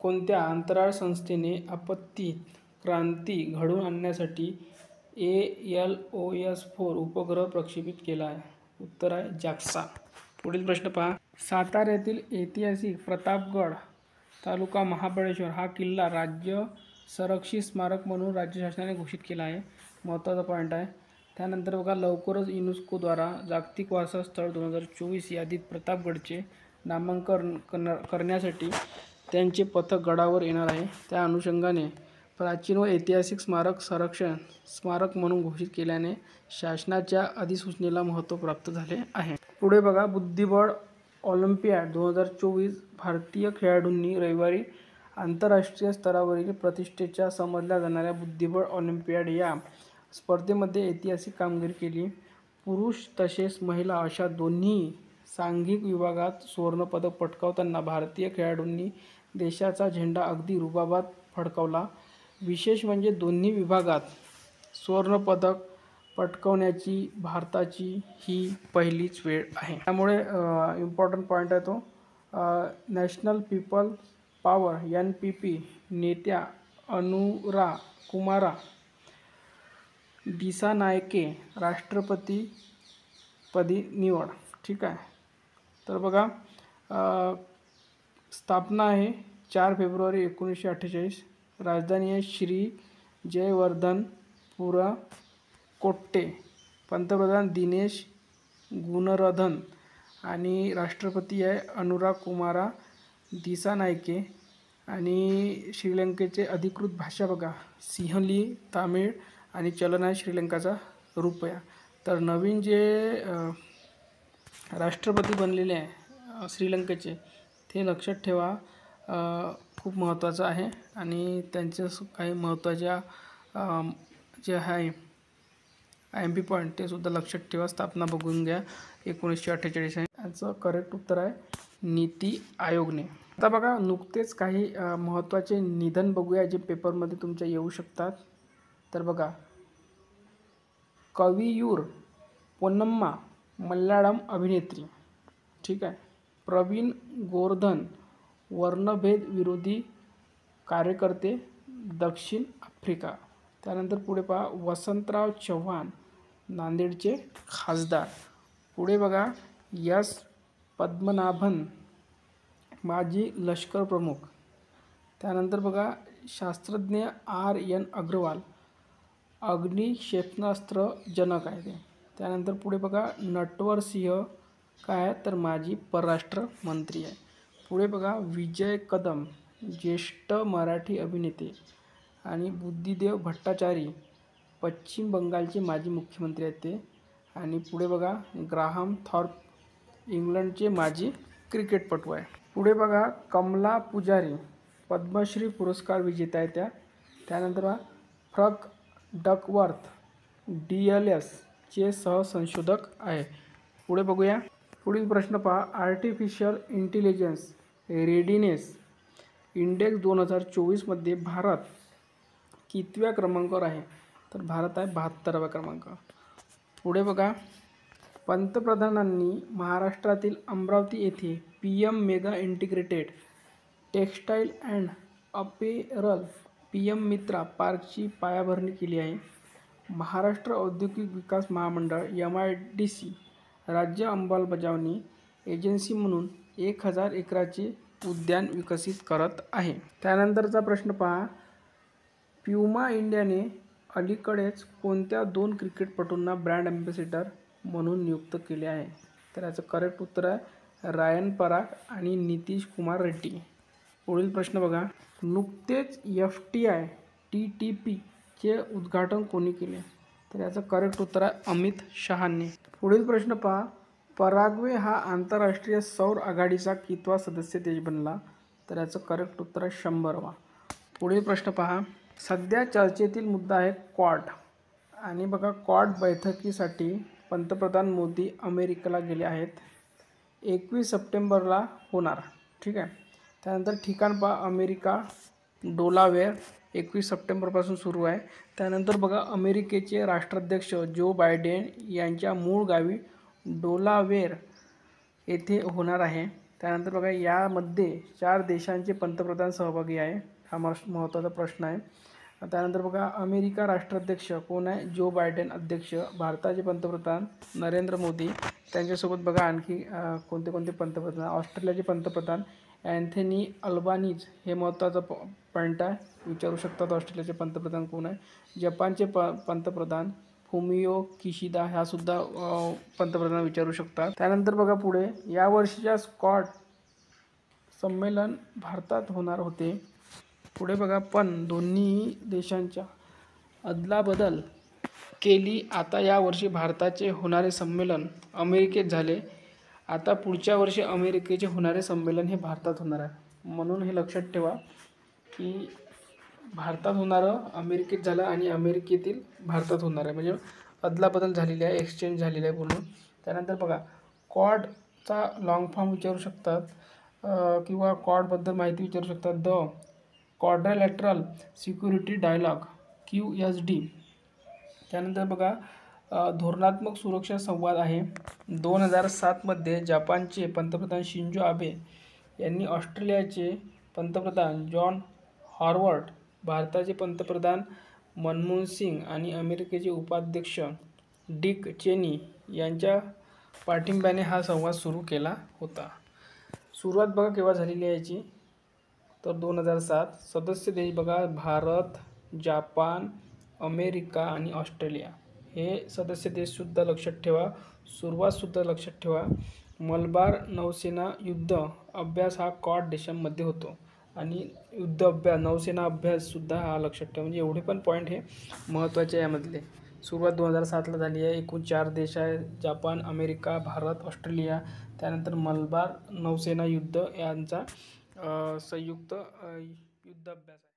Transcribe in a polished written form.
कोणत्या अंतराळ संस्थेने आपत्ती क्रांती घडवून आणण्यासाठी ALOS-4 उपग्रह प्रक्षेपित केला आहे? उत्तर आहे JAXA. पुढील प्रश्न पहा. साताऱ्यातील ऐतिहासिक प्रतापगड तालुका महाबळेश्वर हा किल्ला राज्य संरक्षित स्मारक म्हणून राज्य शासनाने घोषित केला आहे. महत्त्वाचा पॉईंट आहे. त्यानंतर बघा, लवकरच युनेस्कोद्वारा जागतिक वारसा स्थळ 2024 यादीत प्रतापगडचे नामांकन करण्यासाठी त्यांचे पथक गडावर येणार आहे. त्या अनुषंगाने प्राचीन व ऐतिहासिक स्मारक संरक्षण स्मारक म्हणून घोषित केल्याने शासनाच्या अधिसूचनेला महत्त्व प्राप्त झाले आहे. पुढे बघा, बुद्धिबळ ऑलिम्पियाड 2024 भारतीय खेळाडूंनी रविवारी आंतरराष्ट्रीय स्तरावरील प्रतिष्ठेच्या समजल्या जाणाऱ्या बुद्धिबळ ऑलिम्पियाड या स्पर्धेमध्ये ऐतिहासिक कामगिरी केली. पुरुष तसेच महिला अशा दोन्ही सांघिक विभागात सुवर्णपदक पटकावताना भारतीय खेळाडूंनी देशाचा झेंडा अगदी रुबाबात फडकवला. विशेष म्हणजे दोन्ही विभागात सुवर्णपदक पटकावण्याची भारताची ही पहिलीच वेळ आहे. त्यामुळे इम्पॉर्टंट पॉईंट आहे तो. नॅशनल पीपल पॉवर NPP नेत्या अनुरा कुमारा दिसानायके राष्ट्रपतीपदी निवड. ठीक आहे. तर बघा, स्थापना आहे 4 फेब्रुवारी 1948. राजधानी आहे श्री जयवर्धनपुरा कोट्टे. पंतप्रधान दिनेश गुणरधन आणि राष्ट्रपती आहे अनुरा कुमारा दिसानायके. आणि श्रीलंकेचे अधिकृत भाषा बघा, सिंहली, तामिळ आणि चलन आहे श्रीलंकाचा रुपया. तर नवीन जे राष्ट्रपती बनलेले आहे श्रीलंकेचे, ते लक्षात ठेवा, खूप महत्त्वाचं आहे. आणि त्यांच्या काही महत्त्वाच्या जे आहे IMP पॉईंट ते सुद्धा लक्षात ठेवा. स्थापना बघून घ्या, 1948 आहे. याचं करेक्ट उत्तर आहे नीती आयोगने. आता बघा, नुकतेच काही महत्त्वाचे निधन बघूया जे पेपरमध्ये तुमच्या येऊ शकतात. तर बघा, कवियूर पोन्नम्मा मल्याळम अभिनेत्री. ठीक आहे. प्रवीण गोवर्धन वर्णभेद विरोधी कार्यकर्ते, दक्षिण आफ्रिका. त्यानंतर पुढे पहा, वसंतराव चव्हाण नांदेडचे खासदार. पुढे बघा, S पद्मनाभन माजी लष्कर प्रमुख. त्यानंतर बघा, शास्त्रज्ञ RN अग्रवाल अग्नी क्षेपणास्त्र जनक आहे ते. त्यानंतर पुढे बघा, नटवर सिंह काय आहे तर माजी परराष्ट्र मंत्री आहे. पुढे बघा, विजय कदम ज्येष्ठ मराठी अभिनेते आणि बुद्धिदेव भट्टाचार्य पश्चिम बंगालचे माजी मुख्यमंत्री आहेत ते. आणि पुढे बघा, ग्राहम थॉर्प इंग्लंडचे माजी क्रिकेटपटू आहे. पुढे बघा, कमला पुजारी पद्मश्री पुरस्कार विजेता आहे त्या. त्यानंतर बघा, फ्रँक डकवर्थ DLS चे सहसंशोधक आहे. पुढे बघूया. पुढील प्रश्न पहा, आर्टिफिशियल इंटेलिजन्स रेडिनेस इंडेक्स 2024 मध्ये भारत कितव्या क्रमांकावर आहे तर भारत आहे 72व्या क्रमांकावर. पुढे बघा, पंतप्रधानांनी महाराष्ट्रातील अमरावती येथे PM mega integrated textile and apparel PM मित्रा पार्कची पायाभरणी केली आहे. महाराष्ट्र औद्योगिक विकास महामंडळ MIDC राज्य अंमलबजावणी एजन्सी म्हणून 1000 एकराचे उद्यान विकसित करत आहे. त्यानंतरचा प्रश्न पहा, प्युमा इंडियाने अलीकडेच कोणत्या 2 क्रिकेटपटूंना ब्रँड ॲम्बॅसेडर म्हणून नियुक्त केले आहे तर याचं करेक्ट उत्तर आहे रायन पराग आणि नितीश कुमार रेड्डी. पुढील प्रश्न बघा, नुकतेच FTI TTP चे उद्घाटन कोणी केले तर याचं करेक्ट उत्तर आहे अमित शहांनी. पुढील प्रश्न पहा, पराग्वे हा आंतरराष्ट्रीय सौर आघाडीचा कितवा सदस्य देश बनला तर याचं करेक्ट उत्तर आहे 100वा. पुढील प्रश्न पहा, सध्या चर्चेतील मुद्दा आहे क्वाड. आणि बघा, क्वाड बैठकीसाठी पंतप्रधान मोदी अमेरिकेला गेले आहेत. 21 सप्टेंबरला होणार. ठीक आहे. त्यानंतर ठिकाण पहा, अमेरिका डेलावेअर 21 सप्टेंबरपासून सुरू आहे. त्यानंतर बघा, अमेरिकेचे राष्ट्राध्यक्ष जो बायडेन यांच्या मूळ गावी डेलावेअर येथे होणार आहे. त्यानंतर बघा यामध्ये 4 देशांचे पंतप्रधान सहभागी आहे. हा महत्त्वाचा प्रश्न आहे. त्यानंतर बघा अमेरिका राष्ट्राध्यक्ष कोण आहे? जो बायडेन अध्यक्ष. भारताचे पंतप्रधान नरेंद्र मोदी. त्यांच्यासोबत बघा आणखी कोणते कोणते पंतप्रधान. ऑस्ट्रेलियाचे पंतप्रधान अँथनी अल्बानीज. हे महत्त्वाचा पॉईंट आहे, विचारू शकतात ऑस्ट्रेलियाचे पंतप्रधान कोण आहे. जपानचे पंतप्रधान फुमियो किशिदा. ह्या सुद्धा पंतप्रधान विचारू शकतात. त्यानंतर बघा पुढे यावर्षीच्या स्कॉट संमेलन भारतात होणार होते. पुढे बघा पण दोन्ही देशांच्या अदलाबदल केली. आता यावर्षी भारताचे होणारे संमेलन अमेरिकेत झाले. आता पुढच्या वर्षी अमेरिकेचे होणारे संमेलन हे भारतात होणार आहे. म्हणून हे लक्षात ठेवा की भारतात होणारं अमेरिकेत झालं आणि अमेरिकेतील भारतात होणार आहे, म्हणजे अदलाबदल झालेली आहे, एक्सचेंज झालेली आहे बोलून. त्यानंतर बघा क्वाडचा लॉंग फॉर्म विचारू शकतात किंवा क्वाडबद्दल माहिती विचारू शकतात. The quadrilateral security dialogue QSD. त्यानंतर बघा धोरणात्मक सुरक्षा संवाद आहे. 2007मध्ये जपानचे पंतप्रधान शिंजो आबे यांनी ऑस्ट्रेलियाचे पंतप्रधान जॉन हॉवर्ड, भारताचे पंतप्रधान मनमोहन सिंग आणि अमेरिकेचे उपाध्यक्ष डिक चेनी यांच्या पाठिंब्याने हा संवाद सुरू केला होता. सुरुवात बघा केव्हा झालेली आहे याची, तर 2007. सदस्य देश बघा भारत, जापान, अमेरिका आणि ऑस्ट्रेलिया हे सदस्य देशसुद्धा लक्षात ठेवा. सुरुवातसुद्धा लक्षात ठेवा. मलबार नौसेना युद्ध अभ्यास हा क्वाड देशांमध्ये होतो आणि युद्ध अभ्यास नौसेना अभ्याससुद्धा हा लक्षात ठेवा. म्हणजे एवढे पण पॉईंट हे महत्त्वाचे यामधले. सुरुवात 2007ला झाली आहे. एकूण 4 देश आहे, जापान, अमेरिका, भारत, ऑस्ट्रेलिया. त्यानंतर मलबार नौसेना युद्ध यांचा संयुक्त युद्ध अभ्यास आहे.